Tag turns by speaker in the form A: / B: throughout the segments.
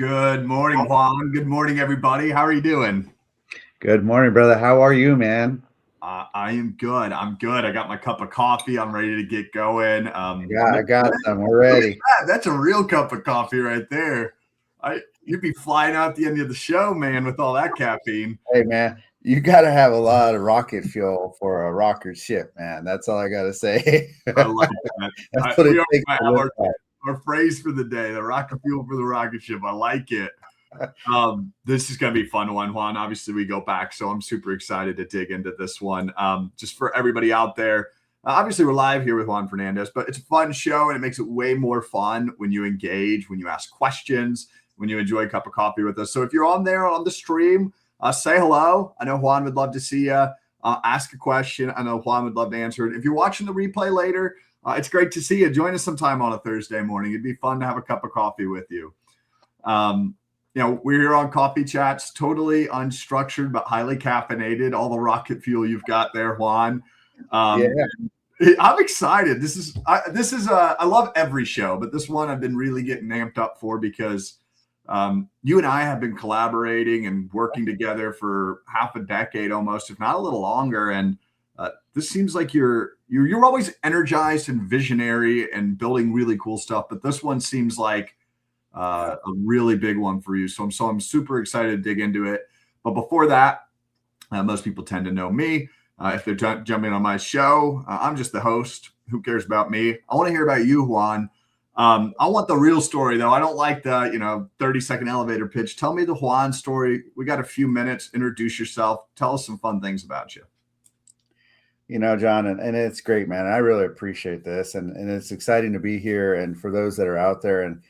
A: Good morning, Juan. Good morning, everybody. How are you doing?
B: Good morning, brother. How are you, man?
A: I am good. I'm good. I got my cup of coffee. I'm ready to get going.
B: Yeah, I got some already.
A: That's a real cup of coffee right there. You'd be flying out the end of the show, man, with all that caffeine.
B: Hey, man, you got to have a lot of rocket fuel for a rocket ship, man. That's all I got to say.
A: I like that.
B: That's what it
A: We
B: takes
A: have
B: to live life.
A: our phrase for the day: the rocket fuel for the rocket ship. I like it. This is going to be a fun one, Juan. Obviously, we go back, so I'm super excited to dig into this one. Just for everybody out there, obviously, we're live here with Juan Fernandez, but it's a fun show, and it makes it way more fun when you engage, when you ask questions, when you enjoy a cup of coffee with us. So if you're on there on the stream, say hello. I know Juan would love to see you. Ask a question. I know Juan would love to answer it. If you're watching the replay later, it's great to see you. Join us sometime on a Thursday morning. It'd be fun to have a cup of coffee with you. We're here on Coffee Chats, totally unstructured but highly caffeinated. All the rocket fuel you've got there, Juan. I'm excited. I love every show, but this one I've been really getting amped up for because you and I have been collaborating and working together for half a decade almost, if not a little longer. And this seems like you're always energized and visionary and building really cool stuff. But this one seems like a really big one for you. So I'm super excited to dig into it. But before that, most people tend to know me. If they're jumping on my show, I'm just the host. Who cares about me? I want to hear about you, Juan. I want the real story, though. I don't like the 30-second elevator pitch. Tell me the Juan story. We got a few minutes. Introduce yourself. Tell us some fun things about you.
B: John, and it's great, man. I really appreciate this, and it's exciting to be here. And for those that are out there, and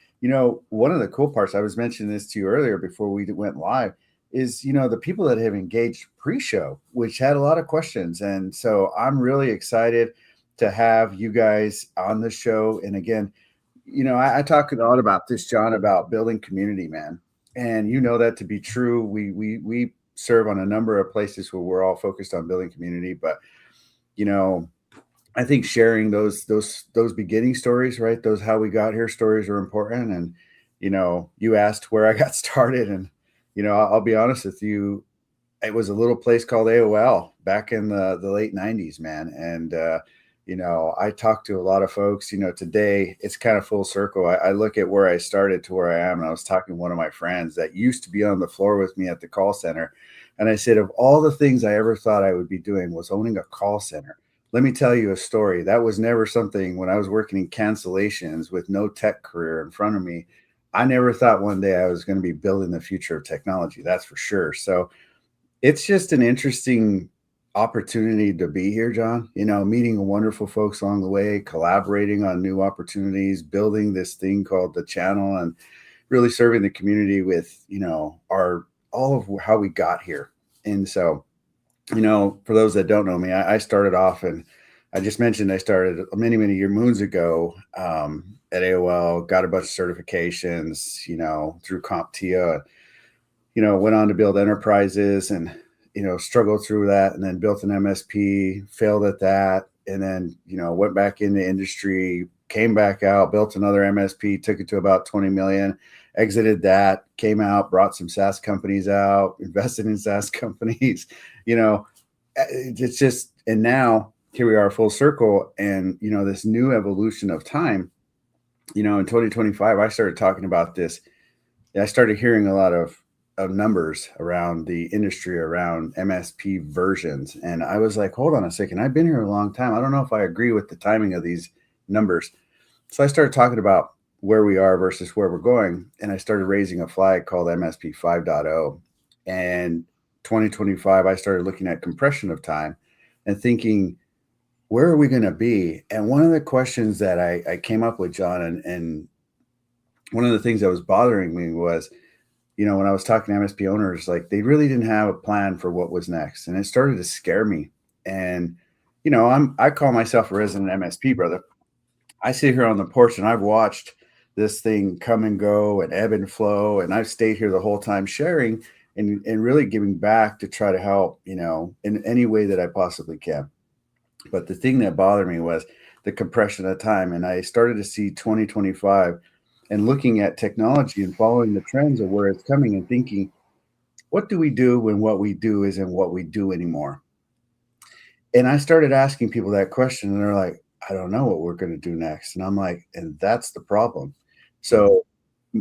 B: one of the cool parts, I was mentioning this to you earlier before we went live, is the people that have engaged pre-show, which had a lot of questions, and so I'm really excited to have you guys on the show. And again, I talk a lot about this, John, about building community, man, and that to be true. We serve on a number of places where we're all focused on building community, but I think sharing those beginning stories, right? Those how we got here stories are important. And you asked where I got started, and I'll be honest with you, it was a little place called AOL back in the late 90s, man. And I talked to a lot of folks. Today it's kind of full circle. I look at where I started to where I am, and I was talking to one of my friends that used to be on the floor with me at the call center, and I said, of all the things I ever thought I would be doing was owning a call center. Let me tell you a story. That was never something when I was working in cancellations with no tech career in front of me. I never thought one day I was going to be building the future of technology. That's for sure. So it's just an interesting opportunity to be here, John, meeting wonderful folks along the way, collaborating on new opportunities, building this thing called the channel, and really serving the community with, all of how we got here. And so, for those that don't know me, I started off, and I just mentioned I started many moons ago at AOL, got a bunch of certifications, through CompTIA, went on to build enterprises and, struggled through that, and then built an MSP, failed at that. And then, went back into industry, came back out, built another MSP, took it to about 20 million, exited that, came out, brought some SaaS companies out, invested in SaaS companies, it's just, and now here we are full circle. And, this new evolution of time, in 2025, I started talking about this. I started hearing a lot of numbers around the industry, around MSP versions. And I was like, hold on a second. I've been here a long time. I don't know if I agree with the timing of these numbers. So I started talking about where we are versus where we're going. And I started raising a flag called MSP 5.0. And 2025, I started looking at compression of time and thinking, where are we going to be? And one of the questions that I came up with, John, and one of the things that was bothering me was, when I was talking to MSP owners, like they really didn't have a plan for what was next. And it started to scare me. And, I call myself a resident MSP, brother. I sit here on the porch and I've watched this thing come and go and ebb and flow. And I've stayed here the whole time sharing and really giving back to try to help, in any way that I possibly can. But the thing that bothered me was the compression of time. And I started to see 2025 and looking at technology and following the trends of where it's coming and thinking, what do we do when what we do isn't what we do anymore? And I started asking people that question, and they're like, I don't know what we're going to do next. And I'm like, and that's the problem. So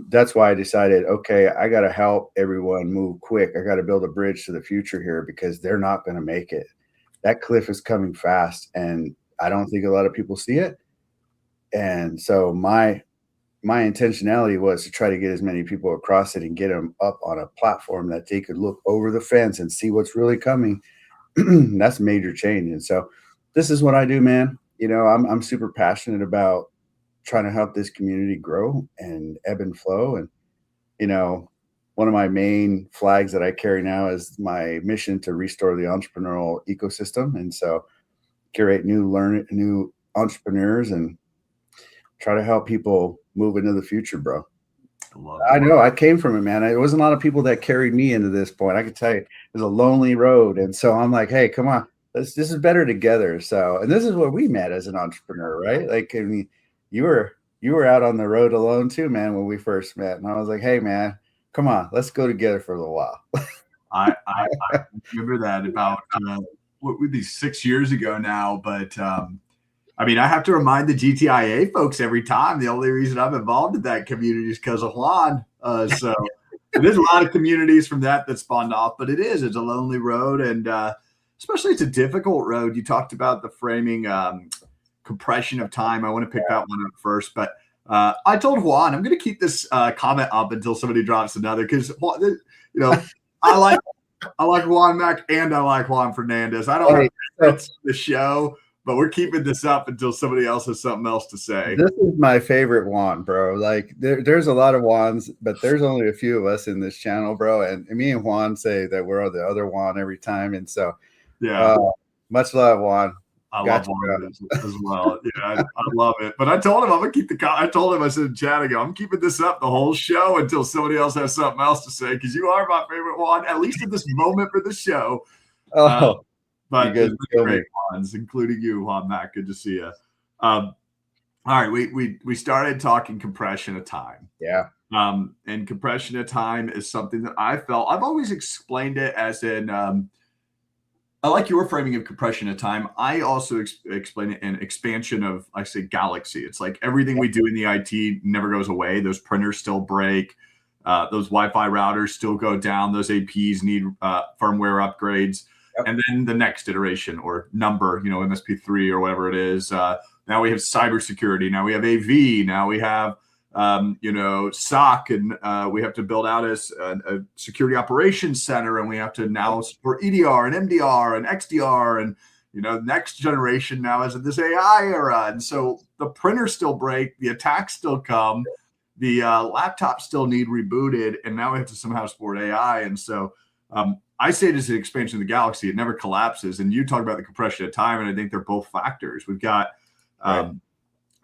B: that's why I decided, okay, I got to help everyone move quick. I got to build a bridge to the future here because they're not going to make it. That cliff is coming fast, and I don't think a lot of people see it. And so my intentionality was to try to get as many people across it and get them up on a platform that they could look over the fence and see what's really coming. That's major change. And so this is what I do, man. I'm super passionate about trying to help this community grow and ebb and flow. And, one of my main flags that I carry now is my mission to restore the entrepreneurial ecosystem. And so curate new entrepreneurs and try to help people move into the future, bro. I know I came from it, man. It wasn't a lot of people that carried me into this point. I can tell you it was a lonely road. And so I'm like, hey, come on, this is better together. So, and this is where we met as an entrepreneur, right? Like, I mean, you were out on the road alone too, man, when we first met. And I was like, hey, man, come on, let's go together for a little while.
A: I remember that about what would be 6 years ago now. But I mean, I have to remind the GTIA folks every time. The only reason I'm involved in that community is because of Juan. So there's a lot of communities from that spawned off, but it's a lonely road, and especially it's a difficult road. You talked about the framing compression of time. I want to pick that one up first, but I told Juan I'm going to keep this comment up until somebody drops another, because I like Juan Mac and I like Juan Fernandez. I don't know if that's the show, but we're keeping this up until somebody else has something else to say.
B: This is my favorite Juan, bro. Like there's a lot of Juans, but there's only a few of us in this channel, bro. And me and Juan say that we're the other Juan every time. And so, much love, Juan.
A: I love Juan as well. Yeah, I love it. But I told him I'm gonna keep I told him, I said in chat again, I'm keeping this up the whole show until somebody else has something else to say, because you are my favorite Juan, at least at this moment for the show. But it's great ones, including you, Juan Mac. Good to see you. All right, we started talking compression of time.
B: Yeah.
A: And compression of time is something that I've always explained it as in I like your framing of compression of time. I also explain it in expansion of, I say, galaxy. It's like everything we do in the IT never goes away. Those printers still break. Those Wi-Fi routers still go down. Those APs need firmware upgrades. And then the next iteration or number, MSP3 or whatever it is. Now we have cybersecurity. Now we have AV. Now we have, SOC, and we have to build out a security operations center, and we have to now support EDR and MDR and XDR, and next generation now is this AI era. And so the printers still break, the attacks still come, the laptops still need rebooted, and now we have to somehow support AI. And so I say it is an expansion of the galaxy. It never collapses. And you talk about the compression of time, and I think they're both factors. We've got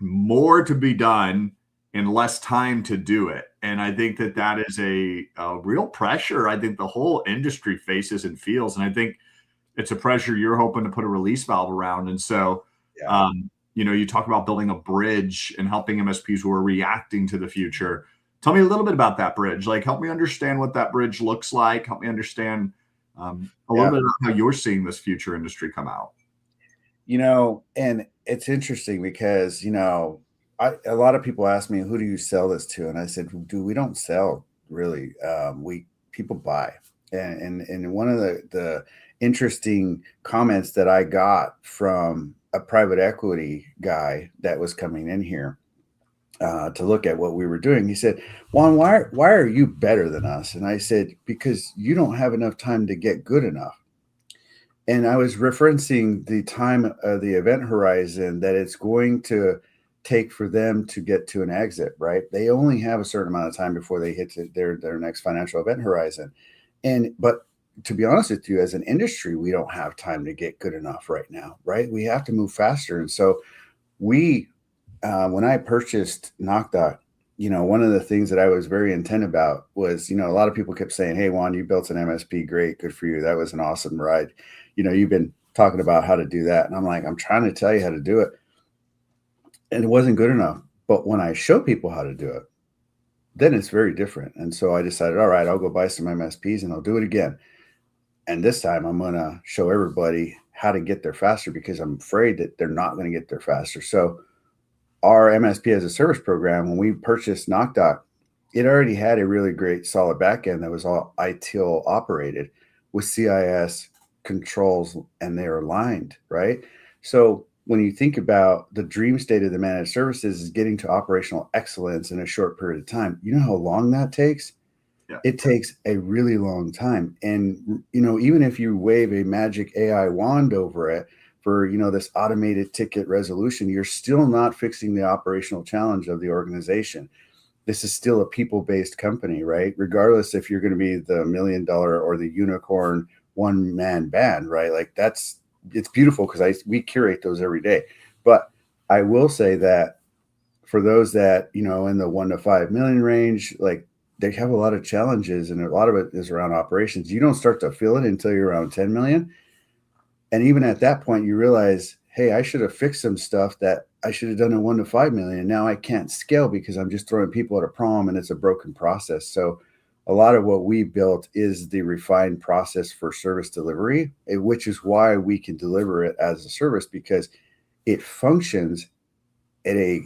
A: more to be done and less time to do it. And I think that is a real pressure I think the whole industry faces and feels. And I think it's a pressure you're hoping to put a release valve around. And so, you talk about building a bridge and helping MSPs who are reacting to the future. Tell me a little bit about that bridge. Like, help me understand what that bridge looks like. Help me understand a little bit about how you're seeing this future industry come out.
B: And it's interesting because, a lot of people ask me, who do you sell this to? And I said, dude, we don't sell really. People buy. And one of the interesting comments that I got from a private equity guy that was coming in here to look at what we were doing, he said, Juan, why are you better than us? And I said, because you don't have enough time to get good enough. And I was referencing the time of the event horizon that it's going to take for them to get to an exit, right? They only have a certain amount of time before they hit their next financial event horizon. But to be honest with you, as an industry, we don't have time to get good enough right now, right? We have to move faster. And so when I purchased Nocta, one of the things that I was very intent about was, a lot of people kept saying, hey, Juan, you built an MSP. Great. Good for you. That was an awesome ride. You've been talking about how to do that. And I'm like, I'm trying to tell you how to do it. And it wasn't good enough. But when I show people how to do it, then it's very different. And so I decided, all right, I'll go buy some MSPs and I'll do it again. And this time I'm going to show everybody how to get there faster, because I'm afraid that they're not going to get there faster. So our MSP-As-A-Service program, when we purchased NocDoc, it already had a really great solid backend that was all ITIL operated with CIS controls, and they're aligned, right? So when you think about the dream state of the managed services is getting to operational excellence in a short period of time, you know how long that takes?
A: Yeah.
B: It takes a really long time. And, even if you wave a magic AI wand over it for, this automated ticket resolution, you're still not fixing the operational challenge of the organization. This is still a people-based company, right? Regardless if you're going to be the $1 million or the unicorn one-man band, right? Like it's beautiful because we curate those every day. But I will say that for those that, in the 1 to 5 million range, like they have a lot of challenges, and a lot of it is around operations. You don't start to feel it until you're around 10 million. And even at that point, you realize, hey, I should have fixed some stuff that I should have done in 1 to 5 million. And now I can't scale because I'm just throwing people at a problem and it's a broken process. So a lot of what we built is the refined process for service delivery, which is why we can deliver it as a service, because it functions at a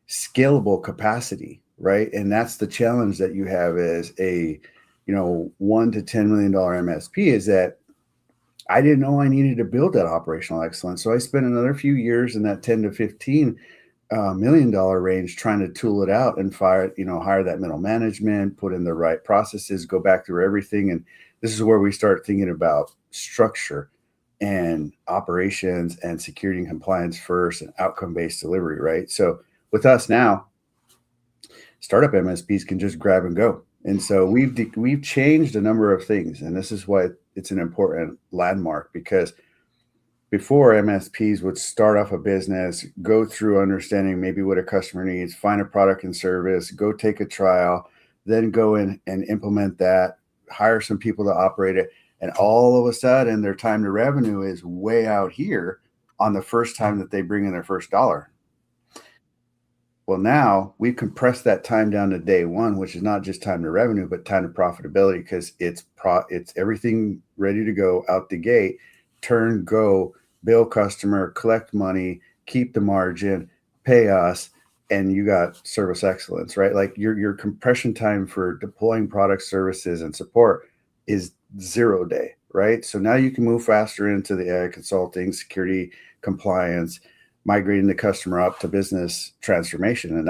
B: scalable capacity, right? And that's the challenge that you have as a, $1 to $10 million MSP, is that I didn't know I needed to build that operational excellence. So I spent another few years in that 10 to 15 $1 million range trying to tool it out and hire that middle management, put in the right processes, go back through everything. And this is where we start thinking about structure and operations and security and compliance first, and outcome-based delivery, right? So with us now, startup MSPs can just grab and go. And so we've changed a number of things, and this is why it's an important landmark, because before, MSPs would start off a business, go through understanding maybe what a customer needs, find a product and service, go take a trial, then go in and implement that, hire some people to operate it. And all of a sudden, their time to revenue is way out here on the first time that they bring in their first dollar. Well, now we've compressed that time down to day one, which is not just time to revenue, but time to profitability, because it's everything ready to go out the gate, turn, go, bill customer, collect money, keep the margin, pay us, and you got service excellence, right? Like your compression time for deploying products, services, and support is 0 day, right? So now you can move faster into the AI consulting, security, compliance, migrating the customer up to business transformation. And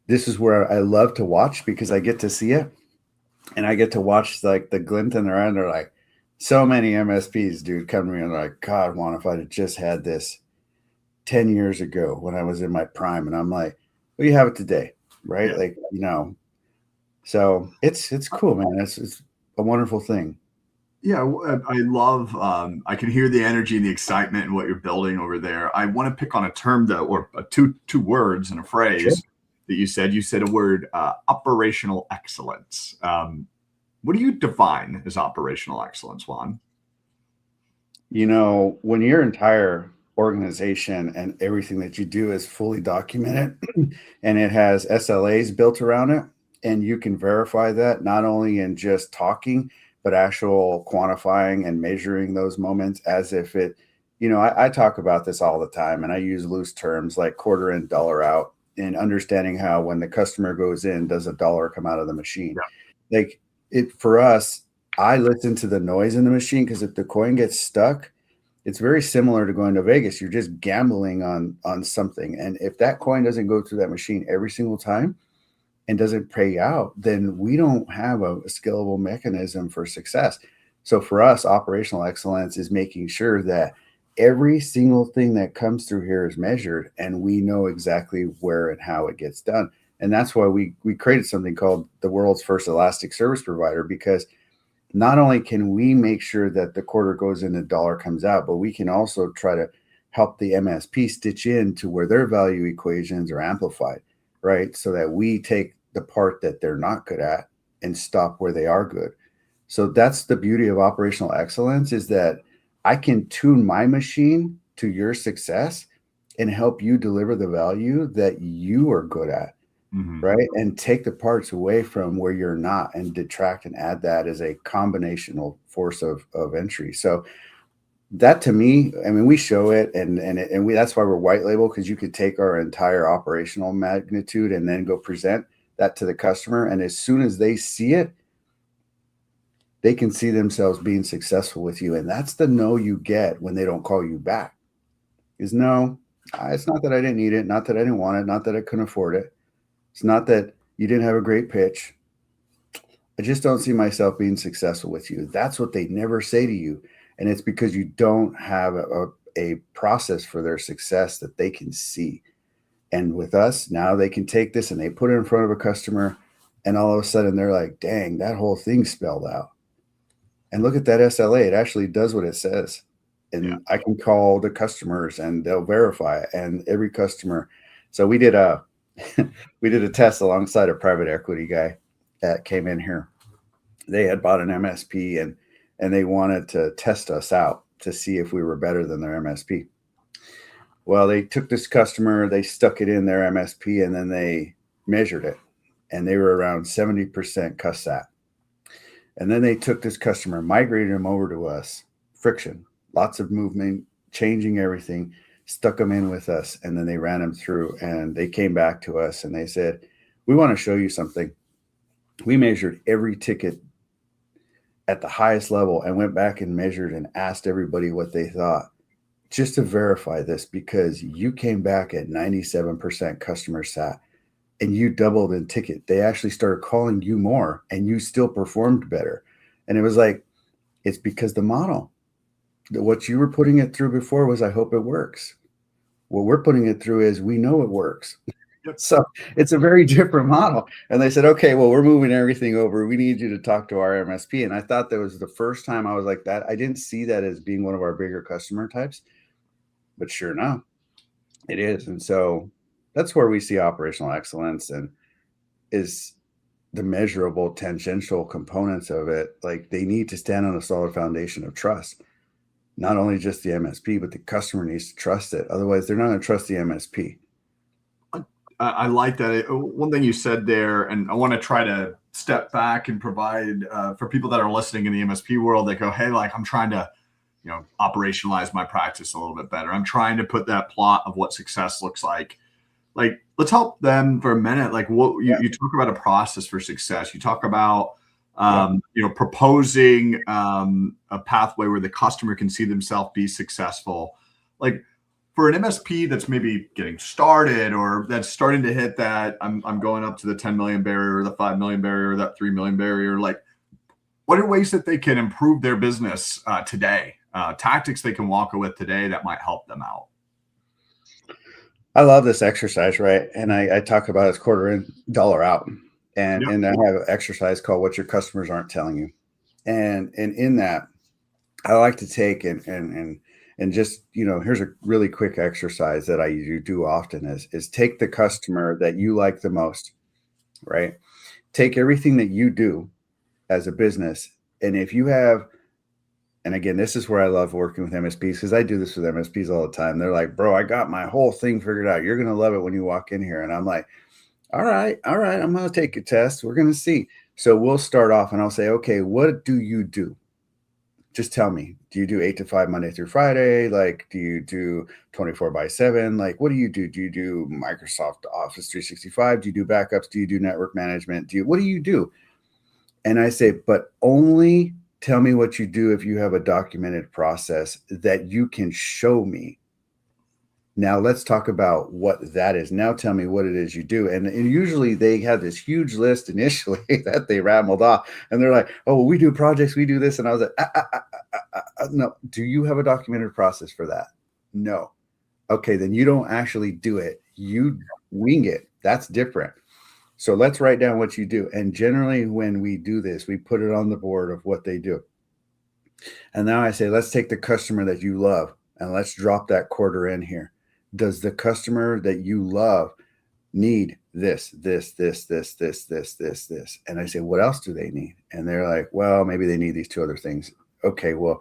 B: this is where I love to watch, because I get to see it, and I get to watch like the glint in their eye. And they're like, so many MSPs, dude, come to me and they're like, God, Juan, if I'd have just had this 10 years ago when I was in my prime. And I'm like, well, you have it today, right? Yeah. Like, so it's cool, man. It's a wonderful thing.
A: Yeah, I love. I can hear the energy and the excitement and what you're building over there. I want to pick on a term though, or two words and a phrase. Sure. That you said. You said a word, operational excellence. What do you define as operational excellence, Juan?
B: When your entire organization and everything that you do is fully documented and it has SLAs built around it, and you can verify that not only in just talking, but actual quantifying and measuring those moments as if it, I talk about this all the time, and I use loose terms like quarter in, dollar out, and understanding how when the customer goes in, does a dollar come out of the machine? Yeah. Like for us, I listen to the noise in the machine, because if the coin gets stuck, it's very similar to going to Vegas. You're just gambling on something. And if that coin doesn't go through that machine every single time and doesn't pay out, then we don't have a scalable mechanism for success. So for us, operational excellence is making sure that every single thing that comes through here is measured, and we know exactly where and how it gets done. And that's why we created something called the world's first elastic service provider, because not only can we make sure that the quarter goes in, the dollar comes out, but we can also try to help the MSP stitch in to where their value equations are amplified, right? So that we take the part that they're not good at and stop where they are good. So that's the beauty of operational excellence, is that I can tune my machine to your success and help you deliver the value that you are good at.
A: Mm-hmm.
B: right? And take the parts away from where you're not and detract and add that as a combinational force of entry. So that to me, I mean, we show it and we, that's why we're white label, because you could take our entire operational magnitude and then go present that to the customer. And as soon as they see it, they can see themselves being successful with you. And that's the no you get when they don't call you back is no, it's not that I didn't need it, not that I didn't want it, not that I couldn't afford it. It's not that you didn't have a great pitch. I just don't see myself being successful with you. That's what they never say to you. And it's because you don't have a process for their success that they can see. And with us, now they can take this and they put it in front of a customer, and all of a sudden they're like, dang, that whole thing's spelled out. And look at that SLA. It actually does what it says. And I can call the customers and they'll verify it. And every customer. So we did a test alongside a private equity guy that came in here. They had bought an MSP and they wanted to test us out to see if we were better than their MSP. Well, they took this customer, they stuck it in their MSP, and then they measured it, and they were around 70% CUSAT. And then they took this customer, migrated him over to us, friction, lots of movement, changing everything, stuck them in with us, and then they ran them through, and they came back to us and they said, we want to show you something. We measured every ticket at the highest level and went back and measured and asked everybody what they thought just to verify this, because you came back at 97% customer sat and you doubled in ticket. They actually started calling you more and you still performed better. And it was like, it's because the model, what you were putting it through before was, I hope it works. What we're putting it through is, we know it works. So it's a very different model. And they said, okay, well, we're moving everything over. We need you to talk to our MSP. And I thought that was the first time I was like that. I didn't see that as being one of our bigger customer types, but sure enough, it is. And so that's where we see operational excellence and is the measurable tangential components of it. Like, they need to stand on a solid foundation of trust. Not only just the MSP, but the customer needs to trust it. Otherwise, they're not going to trust the MSP.
A: I like that. One thing you said there, and I want to try to step back and provide for people that are listening in the MSP world that go, hey, like, I'm trying to, operationalize my practice a little bit better. I'm trying to put that plot of what success looks like. Like, let's help them for a minute. Like, what you talk about a process for success. You talk about, proposing a pathway where the customer can see themselves be successful. Like, for an MSP that's maybe getting started or that's starting to hit that, I'm going up to the 10 million barrier, or the 5 million barrier, or that 3 million barrier. Like, what are ways that they can improve their business today? Tactics they can walk with today that might help them out.
B: I love this exercise, right? And I talk about it as quarter in, dollar out. And I have an exercise called What Your Customers Aren't Telling You. And in that, I like to take and just, here's a really quick exercise that I do often is take the customer that you like the most, right? Take everything that you do as a business. And if you have, and again, this is where I love working with MSPs, because I do this with MSPs all the time. They're like, bro, I got my whole thing figured out. You're going to love it when you walk in here. And I'm like, all right, I'm going to take a test. We're going to see. So we'll start off and I'll say, okay, what do you do? Just tell me, do you do 8 to 5 Monday through Friday? Like, do you do 24/7? Like, what do you do? Do you do Microsoft Office 365? Do you do backups? Do you do network management? What do you do? And I say, but only tell me what you do if you have a documented process that you can show me. Now let's talk about what that is. Now tell me what it is you do. And usually they have this huge list initially that they rambled off. And they're like, oh, well, we do projects, we do this. And I was like, no. Do you have a documented process for that? No. Okay, then you don't actually do it. You wing it. That's different. So let's write down what you do. And generally when we do this, we put it on the board of what they do. And now I say, let's take the customer that you love and let's drop that quarter in here. Does the customer that you love need this? And I say, what else do they need? And they're like, well, maybe they need these 2 other things. Okay, well,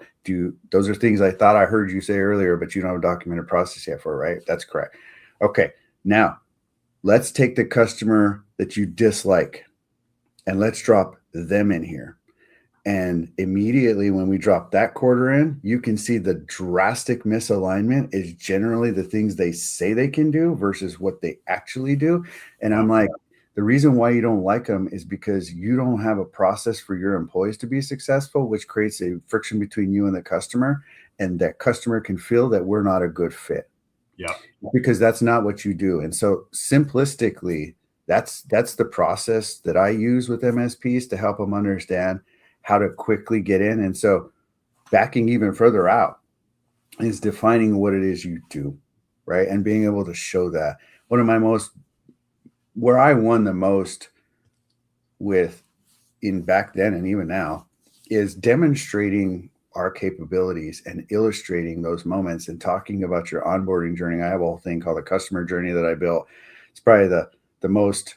B: those are things I thought I heard you say earlier, but you don't have a documented process yet for, right? That's correct. Okay, now let's take the customer that you dislike and let's drop them in here. And immediately when we drop that quarter in, you can see the drastic misalignment is generally the things they say they can do versus what they actually do. And I'm like, the reason why you don't like them is because you don't have a process for your employees to be successful, which creates a friction between you and the customer. And that customer can feel that we're not a good fit.
A: Yeah.
B: Because that's not what you do. And so simplistically, that's the process that I use with MSPs to help them understand how to quickly get in. And so backing even further out is defining what it is you do, right? And being able to show that. One of my where I won the most with in back then and even now is demonstrating our capabilities and illustrating those moments and talking about your onboarding journey. I have a whole thing called the customer journey that I built. It's probably the most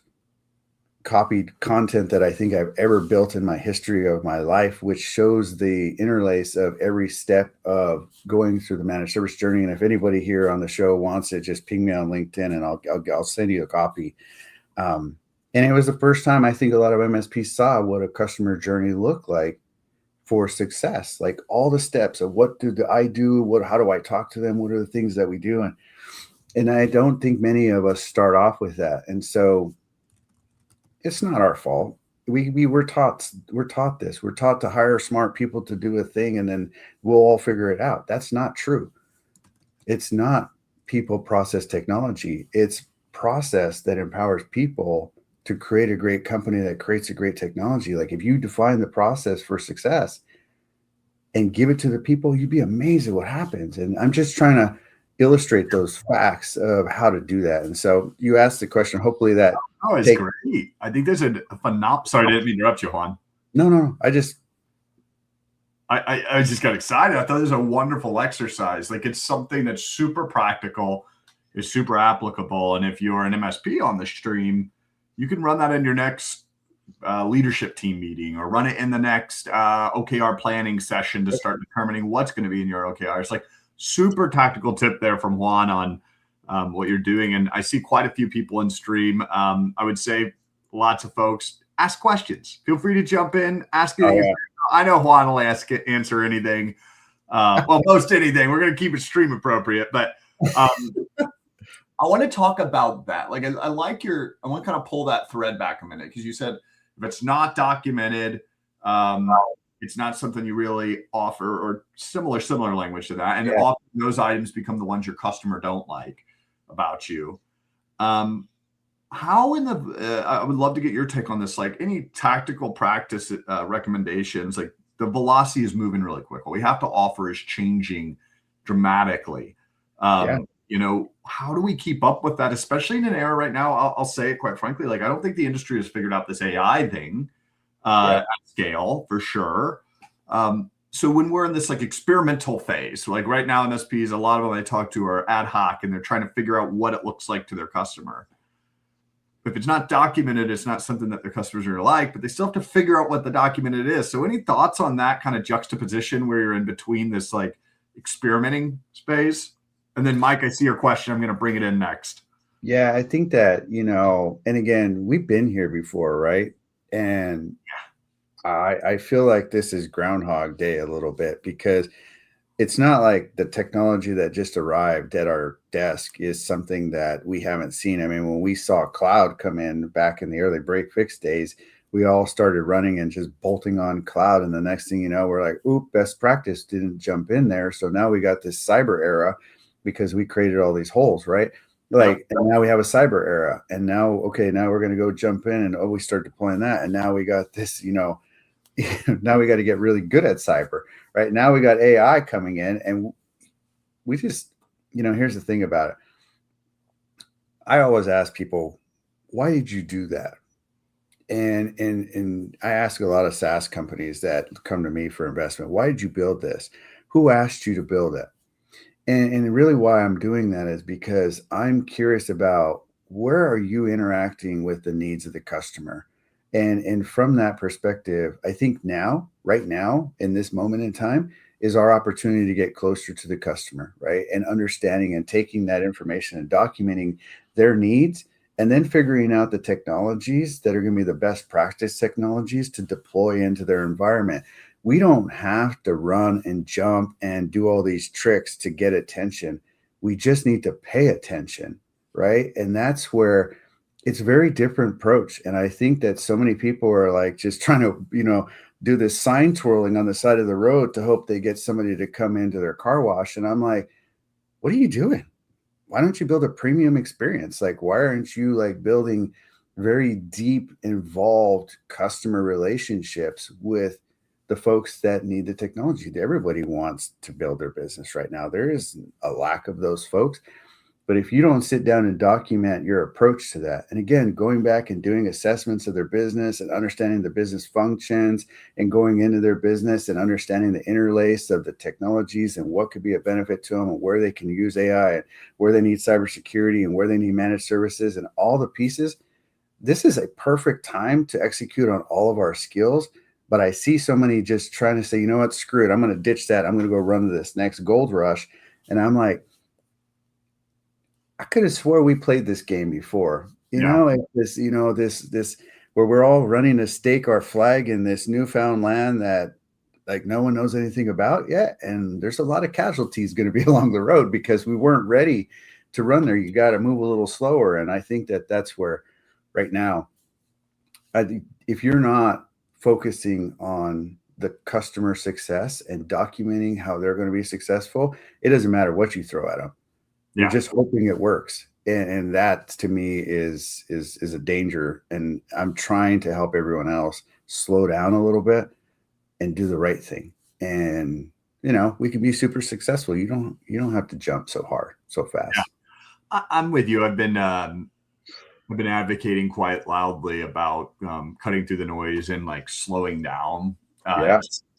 B: copied content that I think I've ever built in my history of my life, which shows the interlace of every step of going through the managed service journey. And if anybody here on the show wants it, just ping me on LinkedIn and I'll send you a copy. And it was the first time I think a lot of MSPs saw what a customer journey looked like for success, like all the steps of what do I do? How do I talk to them? What are the things that we do? And I don't think many of us start off with that. And so it's not our fault. We were taught this. We're taught to hire smart people to do a thing and then we'll all figure it out. That's not true. It's not people, process, technology. It's process that empowers people to create a great company that creates a great technology. Like if you define the process for success and give it to the people, you'd be amazed at what happens. And I'm just trying to illustrate those facts of how to do that. And so you asked the question, hopefully that.
A: Oh, it's great. I think there's a phenomenal. Sorry, I didn't mean to interrupt you, Juan.
B: No. I just
A: got excited. I thought it was a wonderful exercise. Like it's something that's super practical, is super applicable. And if you're an MSP on the stream, you can run that in your next leadership team meeting or run it in the next OKR planning session to start determining what's going to be in your OKR. It's like super tactical tip there from Juan on what you're doing. And I see quite a few people in stream. I would say lots of folks ask questions. Feel free to jump in, ask anything. Yeah. I know Juan will answer anything. Most anything. We're going to keep it stream appropriate, but I want to talk about that. Like, I want to kind of pull that thread back a minute because you said if it's not documented, it's not something you really offer, or similar language to that. And often those items become the ones your customer don't like about you. How I would love to get your take on this, like any tactical practice recommendations, like the velocity is moving really quick. What we have to offer is changing dramatically. How do we keep up with that, especially in an era right now? I'll say it quite frankly, like I don't think the industry has figured out this AI thing at scale for sure. So when we're in this like experimental phase, like right now MSPs, a lot of them I talk to are ad hoc and they're trying to figure out what it looks like to their customer. If it's not documented, it's not something that their customers are like, but they still have to figure out what the documented is. So any thoughts on that kind of juxtaposition where you're in between this like experimenting space? And then Mike, I see your question. I'm going to bring it in next.
B: Yeah, I think that, and again, we've been here before, right? And I feel like this is Groundhog Day a little bit because it's not like the technology that just arrived at our desk is something that we haven't seen. I mean, when we saw cloud come in back in the early break fix days, we all started running and just bolting on cloud. And the next thing you know, we're like, oop, best practice didn't jump in there. So now we got this cyber era because we created all these holes, right? Like, and now we have a cyber era. And now, now we're going to go jump in and we start deploying that. And now we got this, now we got to get really good at cyber, right? Now we got AI coming in and we just, here's the thing about it. I always ask people, why did you do that? And I ask a lot of SaaS companies that come to me for investment, why did you build this? Who asked you to build it? And really why I'm doing that is because I'm curious about where are you interacting with the needs of the customer? And from that perspective, I think right now, in this moment in time, is our opportunity to get closer to the customer, right? And understanding and taking that information and documenting their needs and then figuring out the technologies that are going to be the best practice technologies to deploy into their environment. We don't have to run and jump and do all these tricks to get attention. We just need to pay attention, right? And that's where it's a very different approach. And I think that so many people are like just trying to, do this sign twirling on the side of the road to hope they get somebody to come into their car wash. And I'm like, what are you doing? Why don't you build a premium experience? Like, why aren't you like building very deep, involved customer relationships with the folks that need the technology? Everybody wants to build their business right now. There is a lack of those folks. But if you don't sit down and document your approach to that, and again, going back and doing assessments of their business and understanding the business functions and going into their business and understanding the interlace of the technologies and what could be a benefit to them and where they can use AI and where they need cybersecurity and where they need managed services and all the pieces, this is a perfect time to execute on all of our skills. But I see so many just trying to say, you know what, screw it. I'm going to ditch that. I'm going to go run to this next gold rush. And I'm like, I could have swore we played this game before, like this where we're all running to stake our flag in this newfound land that like no one knows anything about yet. And there's a lot of casualties going to be along the road because we weren't ready to run there. You got to move a little slower. And I think that that's where right now, if you're not focusing on the customer success and documenting how they're going to be successful, it doesn't matter what you throw at them. You're just hoping it works. And that to me is a danger. And I'm trying to help everyone else slow down a little bit and do the right thing. And, we can be super successful. You don't have to jump so hard, so fast.
A: Yeah. I'm with you. I've been advocating quite loudly about cutting through the noise and like slowing down.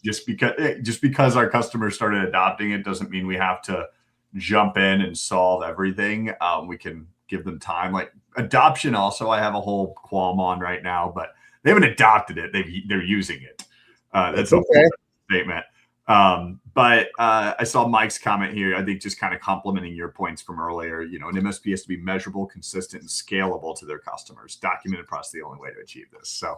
A: Just because our customers started adopting it doesn't mean we have to jump in and solve everything. We can give them time. Like adoption also, I have a whole qualm on right now, but they haven't adopted it. They're using it. That's okay. A statement. But I saw Mike's comment here. I think just kind of complimenting your points from earlier, an MSP has to be measurable, consistent, and scalable to their customers. Documented process is the only way to achieve this. So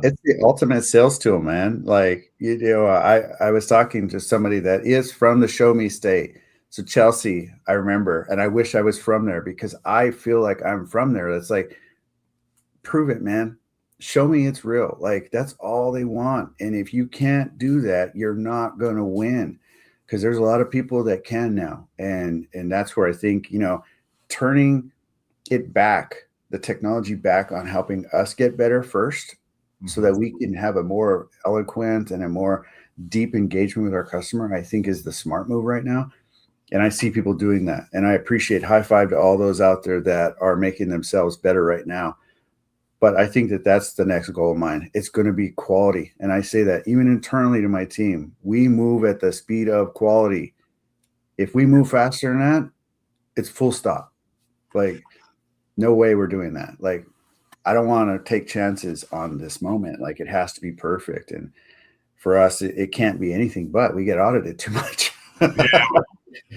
B: it's the ultimate sales tool, man. Like, I was talking to somebody that is from the Show Me State. So Chelsea, I remember, and I wish I was from there because I feel like I'm from there. That's like, prove it, man. Show me it's real. Like that's all they want. And if you can't do that, you're not going to win because there's a lot of people that can now. And that's where I think, turning it back, the technology back on helping us get better first so that we can have a more eloquent and a more deep engagement with our customer, I think is the smart move right now. And I see people doing that. And I appreciate high five to all those out there that are making themselves better right now. But I think that that's the next goal of mine. It's going to be quality. And I say that even internally to my team, we move at the speed of quality. If we move faster than that, it's full stop. Like, no way we're doing that. Like, I don't want to take chances on this moment. Like, it has to be perfect. And for us, it can't be anything but we get audited too much.
A: Yeah.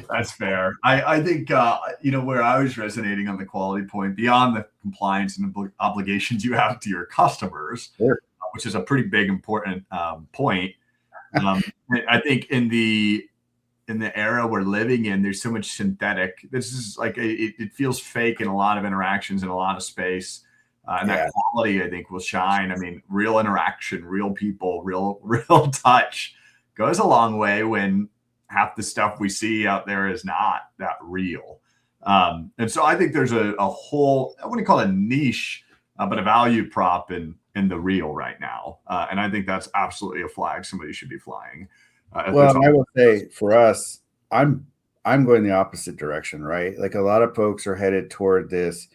A: That's fair. I think, where I was resonating on the quality point, beyond the compliance and the obligations you have to your customers,
B: sure,
A: which is a pretty big, important point. I think in the era we're living in, there's so much synthetic. This is like, it feels fake in a lot of interactions in a lot of space. And that quality, I think, will shine. I mean, real interaction, real people, real touch goes a long way when half the stuff we see out there is not that real. And so I think there's a whole, I wouldn't call it a niche, but a value prop in the real right now. And I think that's absolutely a flag somebody should be flying.
B: Well, I will say for us, I'm going the opposite direction, right? Like a lot of folks are headed toward this,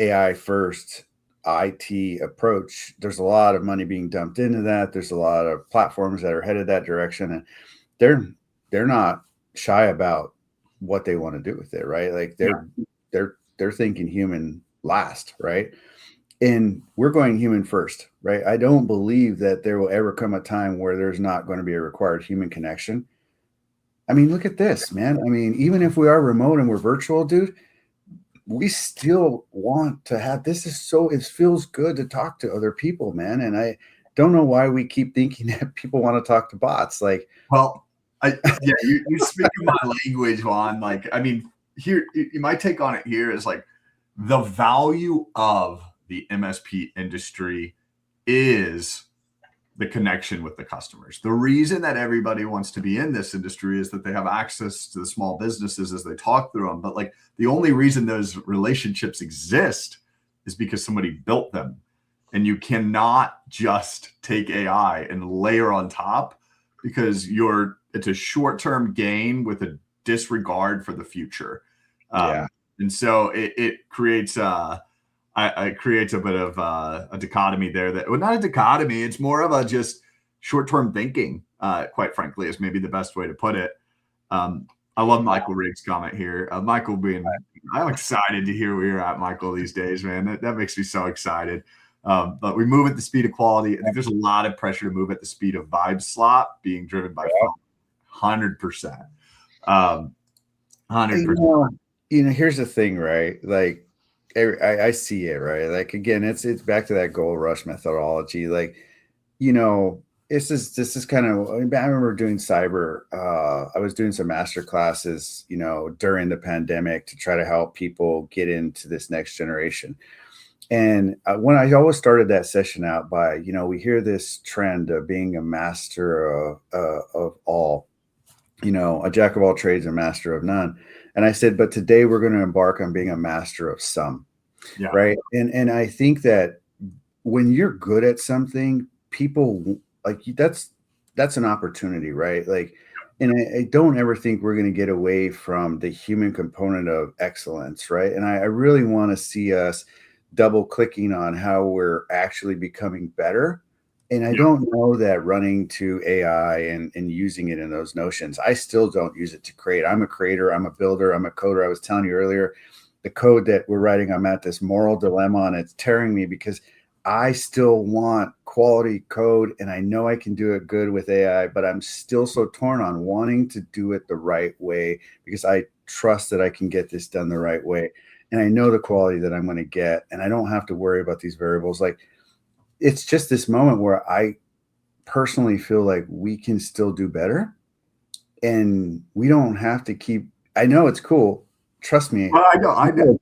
B: AI first IT approach. There's a lot of money being dumped into that. There's a lot of platforms that are headed that direction, and they're not shy about what they want to do with it, right? Like they're thinking human last, right? And we're going human first, right? I don't believe that there will ever come a time where there's not going to be a required human connection. I mean, look at this, man. I mean, even if we are remote and we're virtual, dude, we still want to have, this is so, it feels good to talk to other people, man. And I don't know why we keep thinking that people want to talk to bots. Like,
A: well, yeah, you speak my language, Juan. Like, I mean, here, my take on it here is like the value of the MSP industry is the connection with the customers. The reason that everybody wants to be in this industry is that they have access to the small businesses as they talk through them. But like the only reason those relationships exist is because somebody built them. And you cannot just take AI and layer on top because it's a short-term gain with a disregard for the future. And so it creates it creates a bit of a dichotomy there that, well, not a dichotomy, it's more of a just short-term thinking, quite frankly, is maybe the best way to put it. I love Michael Riggs' comment here. Michael I'm excited to hear where you're at, Michael, these days, man. That makes me so excited. But we move at the speed of quality. I think there's a lot of pressure to move at the speed of vibe slot being driven by 100%. 100%.
B: Here's the thing, right? Like, I see it, right? Like, again, it's back to that gold rush methodology. Like, this is kind of, I remember doing cyber. I was doing some master classes, during the pandemic to try to help people get into this next generation. And when I always started that session out by, we hear this trend of being a master of all, a jack of all trades, a master of none. And I said, but today we're going to embark on being a master of some, right? And I think that when you're good at something, people like that's an opportunity, right? Like, and I don't ever think we're going to get away from the human component of excellence, right? And I really want to see us double clicking on how we're actually becoming better. And I don't know that running to AI and using it in those notions. I still don't use it to create. I'm a creator. I'm a builder. I'm a coder. I was telling you earlier, the code that we're writing, I'm at this moral dilemma and it's tearing me because I still want quality code and I know I can do it good with AI, but I'm still so torn on wanting to do it the right way because I trust that I can get this done the right way. And I know the quality that I'm going to get, and I don't have to worry about these variables. Like, it's just this moment where I personally feel like we can still do better and we don't have to keep, I know it's cool. Trust me.
A: Well, I know.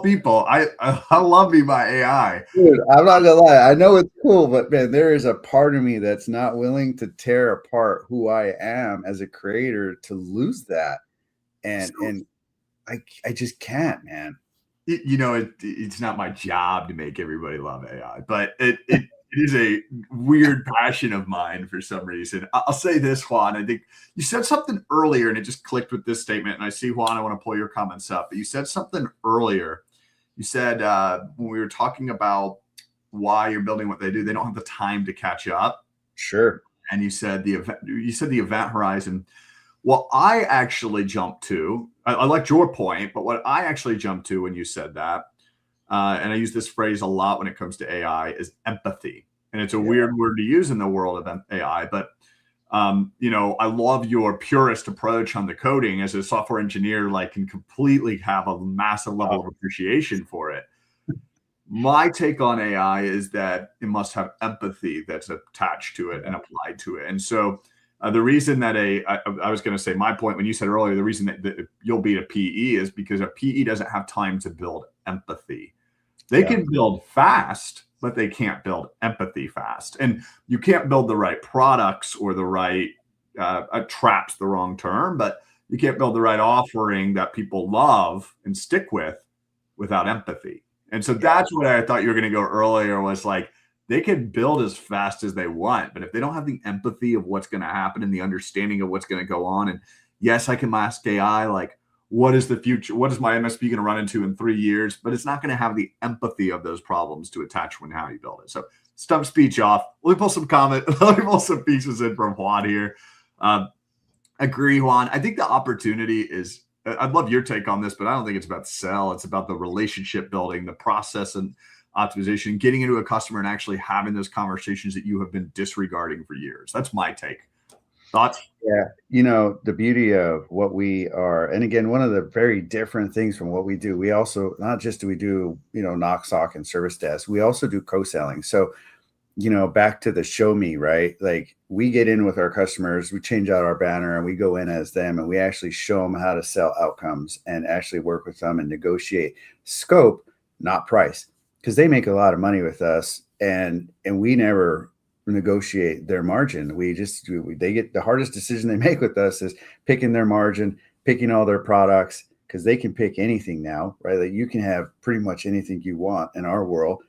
A: People. I love me my AI.
B: Dude, I'm not gonna lie. I know it's cool, but man, there is a part of me that's not willing to tear apart who I am as a creator to lose that. And I just can't, man.
A: It's not my job to make everybody love AI, but it is a weird passion of mine for some reason. I'll say this, Juan. I think you said something earlier and it just clicked with this statement. And I see, Juan, I want to pull your comments up. But you said something earlier. You said when we were talking about why you're building what they do, they don't have the time to catch up.
B: Sure.
A: And you said the event horizon. Well, I actually jumped to, I liked your point, but what I actually jumped to when you said that, and I use this phrase a lot when it comes to AI, is empathy. And it's a weird word to use in the world of AI, but I love your purist approach on the coding. As a software engineer, like, can completely have a massive level of appreciation for it. My take on AI is that it must have empathy that's attached to it and applied to it. And so the reason that I was going to say my point when you said earlier, the reason that you'll beat a PE is because a PE doesn't have time to build empathy. They can build fast, but they can't build empathy fast. And you can't build the right products or the right, trap's the wrong term, but you can't build the right offering that people love and stick with without empathy. And so that's what I thought you were going to go earlier, was like, they can build as fast as they want, but if they don't have the empathy of what's going to happen and the understanding of what's going to go on, and yes, I can ask AI, like, what is the future? What is my MSP going to run into in 3 years? But it's not going to have the empathy of those problems to attach when how you build it. So stump speech off. Let me pull some let me pull some pieces in from Juan here. Agree, Juan. I think the opportunity is, I'd love your take on this, but I don't think it's about sell. It's about the relationship building, the process and optimization, getting into a customer and actually having those conversations that you have been disregarding for years. That's my take. Thoughts?
B: Yeah, the beauty of what we are, and again, one of the very different things from what we do, we also, not just do we do, knock, sock, and service desk, we also do co-selling. So, back to the show me, right? Like we get in with our customers, we change out our banner and we go in as them and we actually show them how to sell outcomes and actually work with them and negotiate scope, not price, because they make a lot of money with us and we never negotiate their margin. They get the hardest decision they make with us is picking their margin, picking all their products, because they can pick anything now, right? Like you can have pretty much anything you want in our world,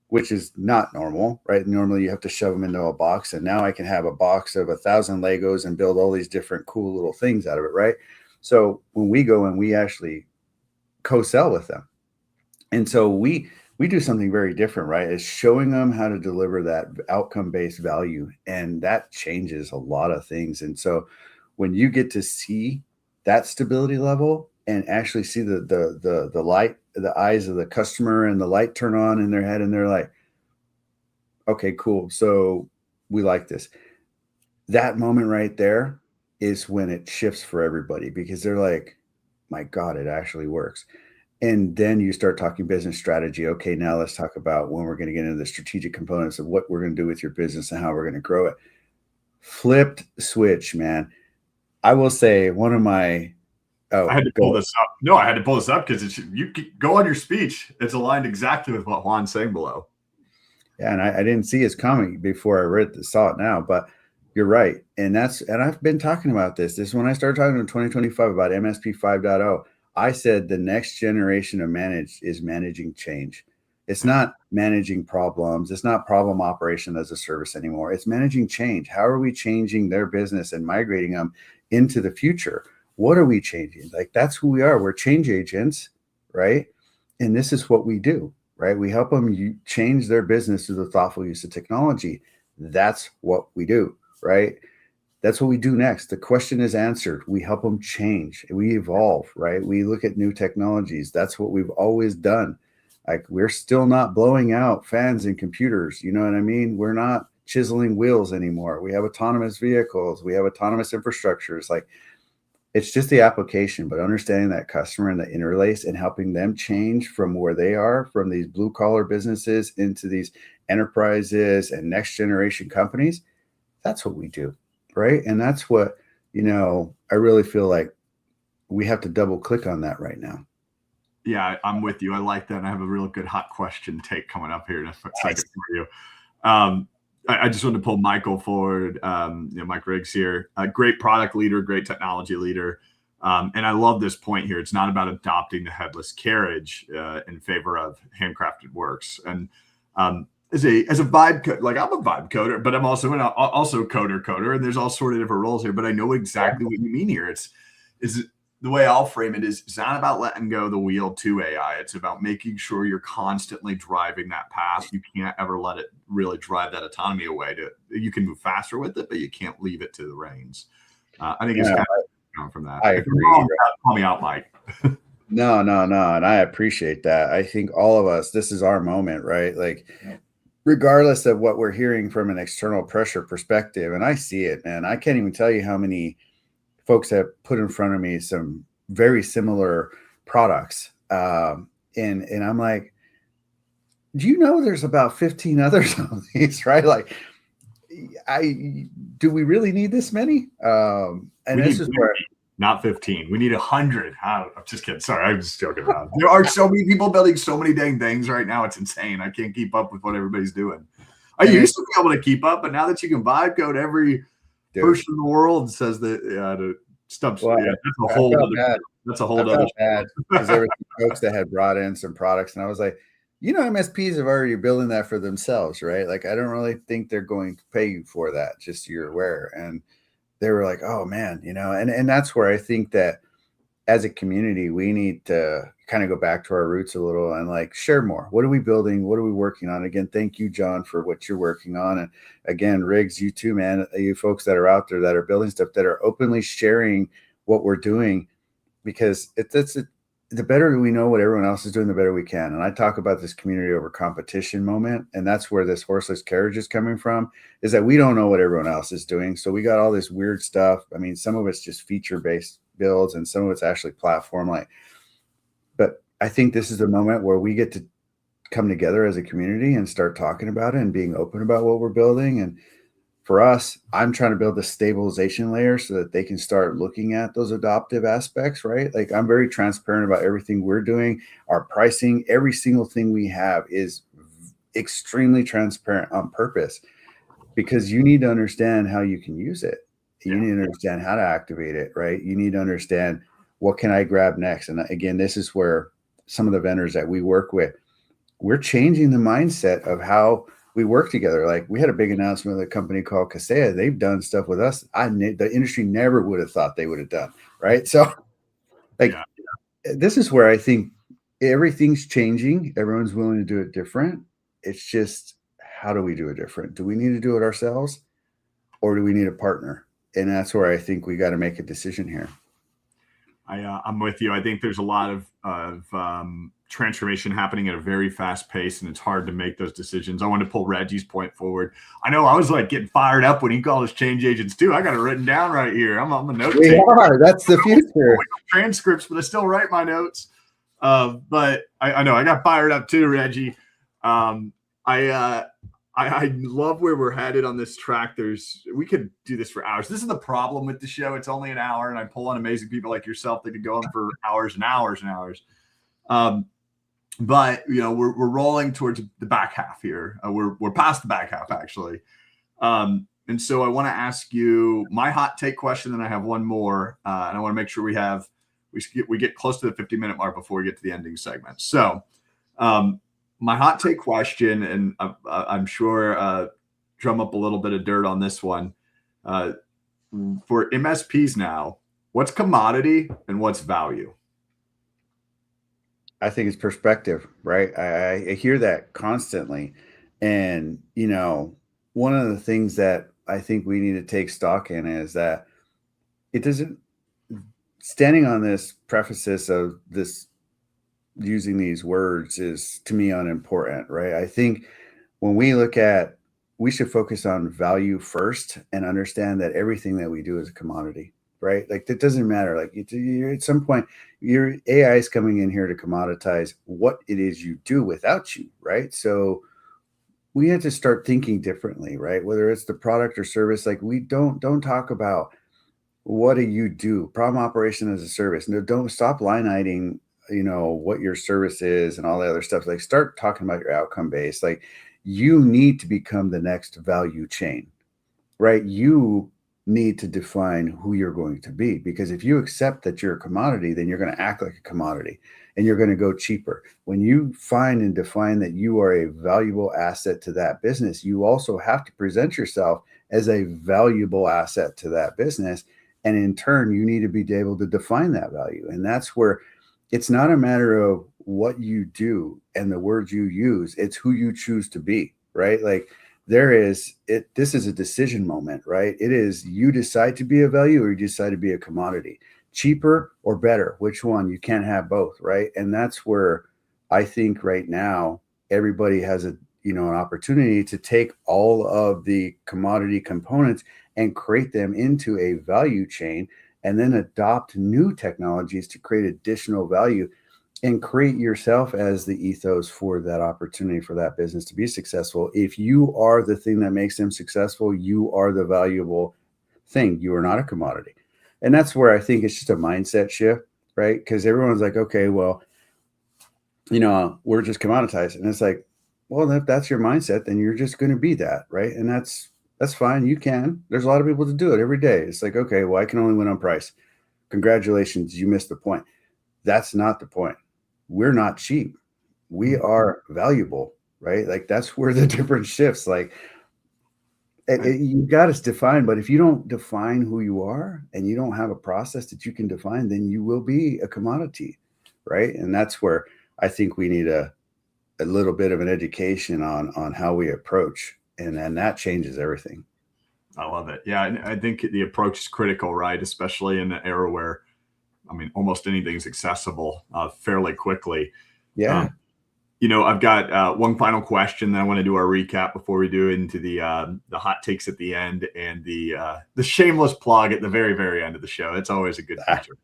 B: which is not normal, right? Normally you have to shove them into a box, and now I can have a box of 1,000 Legos and build all these different cool little things out of it, right? So when we go and we actually co-sell with them, and so we do something very different, right? Is showing them how to deliver that outcome-based value, and that changes a lot of things. And so when you get to see that stability level and actually see the light, the eyes of the customer and the light turn on in their head, and they're like, okay, cool. So we like this. That moment right there is when it shifts for everybody, because they're like, my God, it actually works. And then you start talking business strategy. Okay, now let's talk about when we're going to get into the strategic components of what we're going to do with your business and how we're going to grow it. Flipped switch, man. I will say one of my
A: I had to pull this up. No, I had to pull this up because you go on your speech. It's aligned exactly with what Juan's saying below.
B: Yeah, and I didn't see his comment before I saw it now, but you're right. And I've been talking about this. This is when I started talking in 2025 about MSP 5.0. I said the next generation of is managing change. It's not managing problems. It's not problem operation as a service anymore. It's managing change. How are we changing their business and migrating them into the future? What are we changing? Like, that's who we are. We're change agents, right? And this is what we do, right? We help them change their business through the thoughtful use of technology. That's what we do, right? That's what we do next. The question is answered. We help them change. We evolve, right? We look at new technologies. That's what we've always done. Like, we're still not blowing out fans and computers. You know what I mean? We're not chiseling wheels anymore. We have autonomous vehicles. We have autonomous infrastructures. Like, it's just the application, but understanding that customer and the interlace and helping them change from where they are, from these blue collar businesses into these enterprises and next generation companies. That's what we do. Right. And that's what, I really feel like we have to double click on that right now.
A: Yeah, I'm with you. I like that. And I have a real good hot question take coming up here in a second for you. I just wanted to pull Michael forward, Mike Riggs here, a great product leader, great technology leader. And I love this point here. It's not about adopting the headless carriage in favor of handcrafted works. And as a vibe, like, I'm a vibe coder, but I'm also coder, and there's all sort of different roles here. But I know exactly what you mean here. Is the way I'll frame it is, it's not about letting go the wheel to AI. It's about making sure you're constantly driving that path. You can't ever let it really drive that autonomy away. You can move faster with it, but you can't leave it to the reins. I think it's kind of from that.
B: I agree.
A: Call me out, Mike.
B: No. And I appreciate that. I think all of us, this is our moment, right? Like, regardless of what we're hearing from an external pressure perspective, and I see it, man. I can't even tell you how many folks have put in front of me some very similar products. And I'm like, do you know there's about 15 others of these, right? Like, do we really need this many? And this is where,
A: not 15. We need 100. I'm just kidding. Sorry, I'm just joking around. There are so many people building so many dang things right now. It's insane. I can't keep up with what everybody's doing. I used to be able to keep up, but now that you can vibe code every person in the world says that stuff.
B: Well,
A: yeah, that's a whole other. That's a whole other.
B: Bad because there were folks that had brought in some products, and I was like, MSPs have already building that for themselves, right? Like, I don't really think they're going to pay you for that. Just so you're aware. And they were like, oh man, and that's where I think that as a community, we need to kind of go back to our roots a little and like share more. What are we building? What are we working on? Again, thank you, John, for what you're working on. And again, Riggs, you too, man, you folks that are out there that are building stuff, that are openly sharing what we're doing, because the better we know what everyone else is doing, the better we can. And I talk about this community over competition moment. And that's where this horseless carriage is coming from, is that we don't know what everyone else is doing. So we got all this weird stuff. I mean, some of it's just feature-based builds and some of it's actually platform like. But I think this is the moment where we get to come together as a community and start talking about it and being open about what we're building. And for us, I'm trying to build the stabilization layer so that they can start looking at those adoptive aspects, right? Like I'm very transparent about everything we're doing, our pricing, every single thing we have is extremely transparent on purpose, because you need to understand how you can use it. You need to understand how to activate it, right? You need to understand what can I grab next. And again, this is where some of the vendors that we work with, we're changing the mindset of how we work together. Like we had a big announcement with a company called Kaseya. They've done stuff with us. The industry never would have thought they would have done. Right. So this is where I think everything's changing. Everyone's willing to do it different. It's just, how do we do it different? Do we need to do it ourselves or do we need a partner? And that's where I think we got to make a decision here.
A: I'm with you. I think there's a lot of transformation happening at a very fast pace, and it's hard to make those decisions. I want to pull Reggie's point forward. I know I was like getting fired up when he called us change agents too. I got it written down right here. I'm a note taker.
B: That's the future.
A: Transcripts, but I still write my notes. But I know I got fired up too, Reggie. I love where we're headed on this track. We could do this for hours. This is the problem with the show. It's only an hour, and I pull on amazing people like yourself that could go on for hours and hours and hours. But we're rolling towards the back half here. We're past the back half actually. And so I want to ask you my hot take question, and I have one more, and I want to make sure we get close to the 50-minute mark before we get to the ending segment. So, my hot take question, and I'm sure drum up a little bit of dirt on this one. For MSPs now, what's commodity and what's value?
B: I think it's perspective, right? I hear that constantly. And, one of the things that I think we need to take stock in is that it doesn't, standing on this preface of this, using these words is to me unimportant, right? I think when we look at, we should focus on value first and understand that everything that we do is a commodity, right? Like that doesn't matter. Like at some point, your AI is coming in here to commoditize what it is you do without you, right? So we have to start thinking differently, right? Whether it's the product or service, like we don't talk about what do you do? Problem operation as a service. No, don't stop line iteming what your service is and all the other stuff. Like start talking about your outcome base. Like you need to become the next value chain, right? You need to define who you're going to be, because if you accept that you're a commodity, then you're going to act like a commodity and you're going to go cheaper. When you find and define that you are a valuable asset to that business, you also have to present yourself as a valuable asset to that business. And in turn, you need to be able to define that value. And that's where it's not a matter of what you do and the words you use. It's who you choose to be, right? Like this is a decision moment, right? It is, you decide to be a value or you decide to be a commodity, cheaper or better. Which one? You can't have both, right? And that's where I think right now, everybody has an opportunity to take all of the commodity components and create them into a value chain, and then adopt new technologies to create additional value and create yourself as the ethos for that opportunity for that business to be successful. If you are the thing that makes them successful, you are the valuable thing. You are not a commodity. And that's where I think it's just a mindset shift, right? Because everyone's like, okay, well, we're just commoditized. And it's like, well, if that's your mindset, then you're just going to be that, right? And that's fine. You can. There's a lot of people that do it every day. It's like, okay, well, I can only win on price. Congratulations, you missed the point. That's not the point. We're not cheap. We are valuable, right? Like that's where the difference shifts. Like you got to define, but if you don't define who you are and you don't have a process that you can define, then you will be a commodity, right? And that's where I think we need a little bit of an education on how we approach. And that changes everything.
A: I love it. Yeah, I think the approach is critical, right? Especially in the era where I mean, almost anything's accessible fairly quickly.
B: Yeah.
A: I've got one final question. Then I want to do our recap before we do into the hot takes at the end and the shameless plug at the very, very end of the show. It's always a good feature.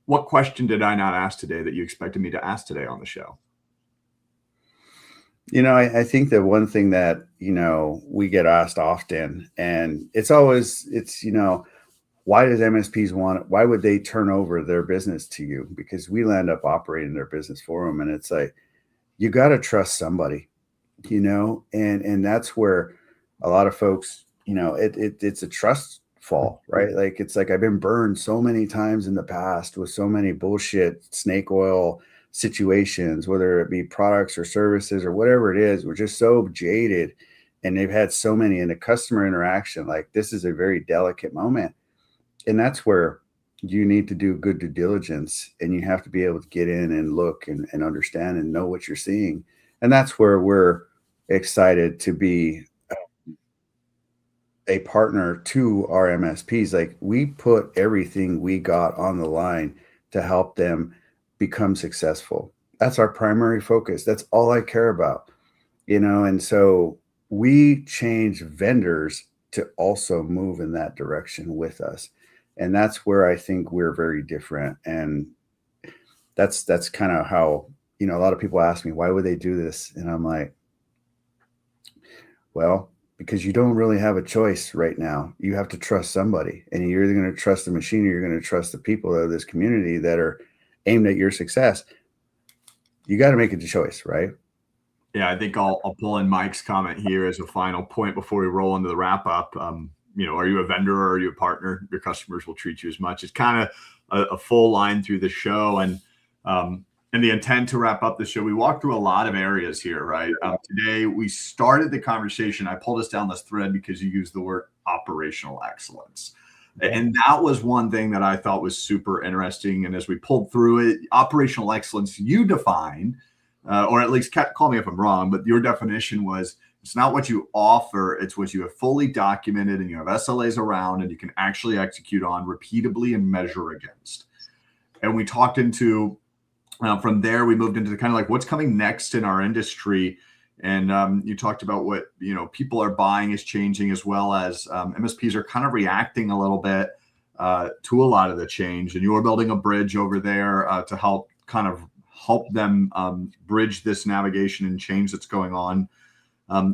A: What question did I not ask today that you expected me to ask today on the show?
B: I think that one thing that, we get asked often, and it's why does MSPs why would they turn over their business to you? Because we end up operating their business for them. And it's like, you got to trust somebody, and that's where a lot of folks, it's a trust fall, right? Like, it's like, I've been burned so many times in the past with so many bullshit snake oil situations, whether it be products or services or whatever it is. We're just so jaded, and they've had so many in a customer interaction. Like, this is a very delicate moment. And that's where you need to do good due diligence, and you have to be able to get in and look and understand and know what you're seeing. And that's where we're excited to be a partner to our MSPs. Like, we put everything we got on the line to help them become successful. That's our primary focus. That's all I care about, and so we change vendors to also move in that direction with us. And that's where I think we're very different. And that's kind of how, a lot of people ask me, why would they do this? And I'm like, well, because you don't really have a choice right now. You have to trust somebody, and you're either going to trust the machine or you're going to trust the people of this community that are aimed at your success. You got to make it a choice, right?
A: Yeah, I think I'll pull in Mike's comment here as a final point before we roll into the wrap up. Are you a vendor or are you a partner? Your customers will treat you as much. It's kind of a full line through the show. And the intent to wrap up the show, we walked through a lot of areas here, right? Today, we started the conversation. I pulled us down this thread because you used the word operational excellence. And that was one thing that I thought was super interesting. And as we pulled through it, operational excellence, you defined, or at least call me if I'm wrong, but your definition was, it's not what you offer, it's what you have fully documented and you have SLAs around and you can actually execute on repeatably and measure against. And we talked into, from there, we moved into the kind of like what's coming next in our industry. And you talked about what, people are buying is changing, as well as MSPs are kind of reacting a little bit to a lot of the change. And you're building a bridge over there to help them bridge this navigation and change that's going on.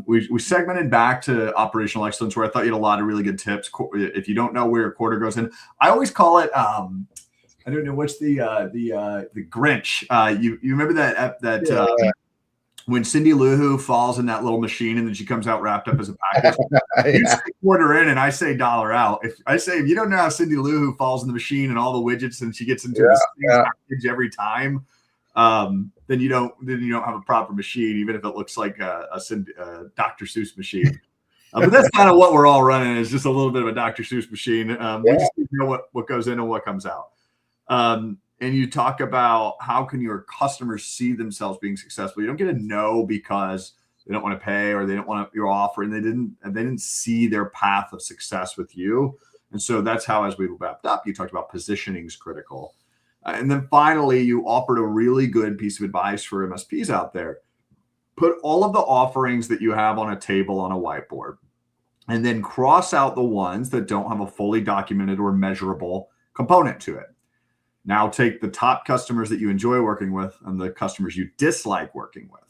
A: We segmented back to operational excellence, where I thought you had a lot of really good tips. If you don't know where your quarter goes in, I always call it, I don't know, what's the Grinch. You remember that when Cindy Lou Who falls in that little machine and then she comes out wrapped up as a package. You say quarter in and I say dollar out. If you don't know how Cindy Lou Who falls in the machine and all the widgets and she gets into the same package every time, then you don't have a proper machine, even if it looks like a Dr. Seuss machine. But that's kind of what we're all running, is just a little bit of a Dr. Seuss machine. We just need to know what goes in and what comes out. And you talk about how can your customers see themselves being successful. You don't get a no because they don't want to pay or they don't want your offer, and they didn't see their path of success with you. And so that's how, as we wrapped up, you talked about positioning is critical. And then finally, you offered a really good piece of advice for MSPs out there. Put all of the offerings that you have on a table on a whiteboard, and then cross out the ones that don't have a fully documented or measurable component to it. Now take the top customers that you enjoy working with and the customers you dislike working with.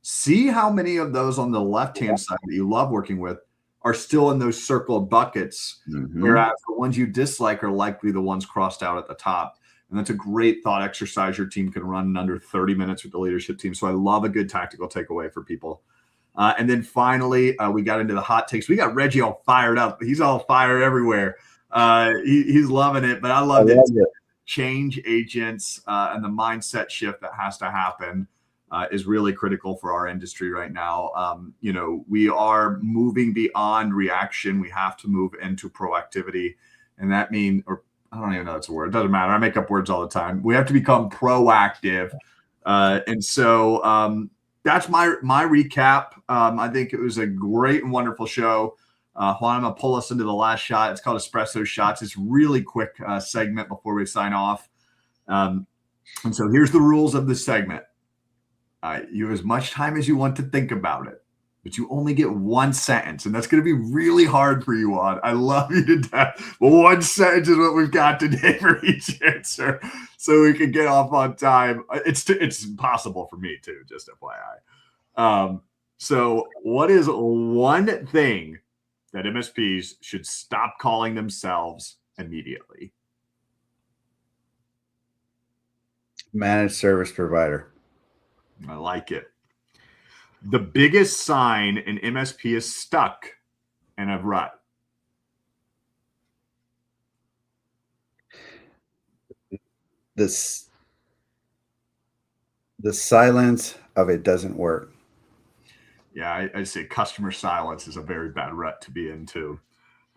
A: See how many of those on the left-hand side that you love working with are still in those circled buckets, whereas the ones you dislike are likely the ones crossed out at the top. And that's a great thought exercise your team can run in under 30 minutes with the leadership team. So I love a good tactical takeaway for people. And then finally, we got into the hot takes. We got Reggie all fired up. He's all fire everywhere. He's loving it, but I love it. Change agents and the mindset shift that has to happen is really critical for our industry right now. We are moving beyond reaction. We have to move into proactivity. And that means, or I don't even know it's a word. It doesn't matter. I make up words all the time. We have to become proactive. And so that's my recap. I think it was a great and wonderful show. Juan, I'm going to pull us into the last shot. It's called Espresso Shots. It's really quick segment before we sign off. And so here's the rules of this segment. You have as much time as you want to think about it, but you only get one sentence, and that's going to be really hard for you, Juan. I love you to death, but one sentence is what we've got today for each answer, so we can get off on time. It's impossible for me too, just FYI. So what is one thing that MSPs should stop calling themselves immediately?
B: Managed service provider.
A: I like it. The biggest sign an MSP is stuck in a rut.
B: The silence of it doesn't work.
A: Yeah, I'd say customer silence is a very bad rut to be into.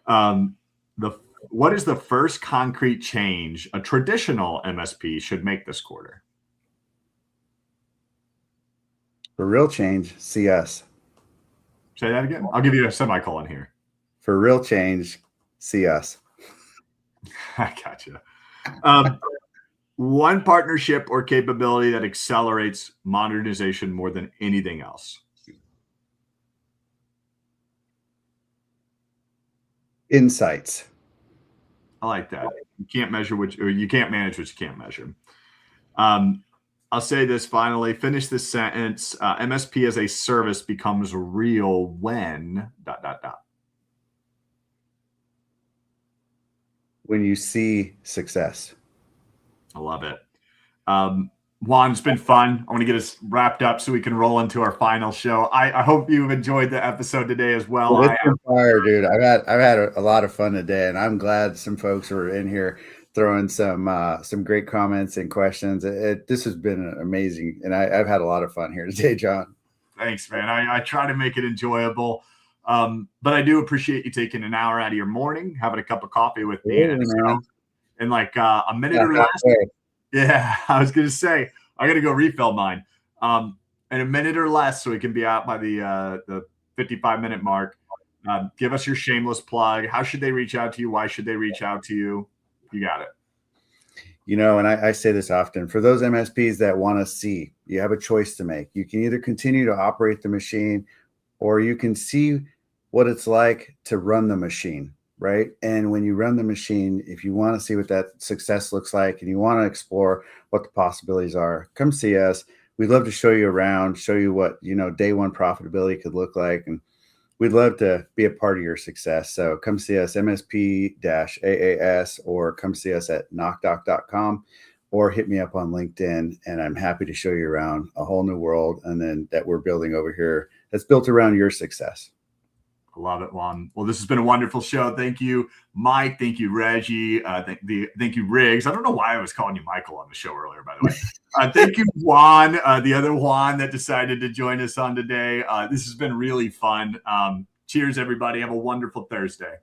A: What is the first concrete change a traditional MSP should make this quarter?
B: For real change, see us.
A: Say that again. I'll give you a semicolon here.
B: For real change, see us.
A: I gotcha. One partnership or capability that accelerates modernization more than anything else.
B: Insights.
A: I like that. You can't measure you can't manage what you can't measure. I'll say this finally, finish this sentence. MSP-As-A-Service becomes real when ...
B: When you see success.
A: I love it. Juan, it's been fun. I want to get us wrapped up so we can roll into our final show. I hope you've enjoyed the episode today as well.
B: It's been fire, dude. I've had a lot of fun today, and I'm glad some folks were in here throwing some great comments and questions. This has been amazing, and I've had a lot of fun here today, John.
A: Thanks, man. I try to make it enjoyable, but I do appreciate you taking an hour out of your morning, having a cup of coffee with me, and like a minute or less. Yeah, I was gonna say I gotta go refill mine. In a minute or less, so we can be out by the 55-minute mark. Give us your shameless plug. How should they reach out to you? Why should they reach out to you? You got it.
B: You know, and I say this often, for those MSPs that want to see, you have a choice to make. You can either continue to operate the machine, or you can see what it's like to run the machine, right? And when you run the machine, if you want to see what that success looks like and you want to explore what the possibilities are, come see us. We'd love to show you around, show you what, day one profitability could look like. And we'd love to be a part of your success. So come see us, MSP-AAS, or come see us at knockdoc.com, or hit me up on LinkedIn, and I'm happy to show you around a whole new world and then that we're building over here that's built around your success.
A: I love it, Juan. Well, this has been a wonderful show. Thank you, Mike. Thank you, Reggie. Thank you, Riggs. I don't know why I was calling you Michael on the show earlier, by the way. Thank you, Juan, the other Juan that decided to join us on today. This has been really fun. Cheers, everybody. Have a wonderful Thursday.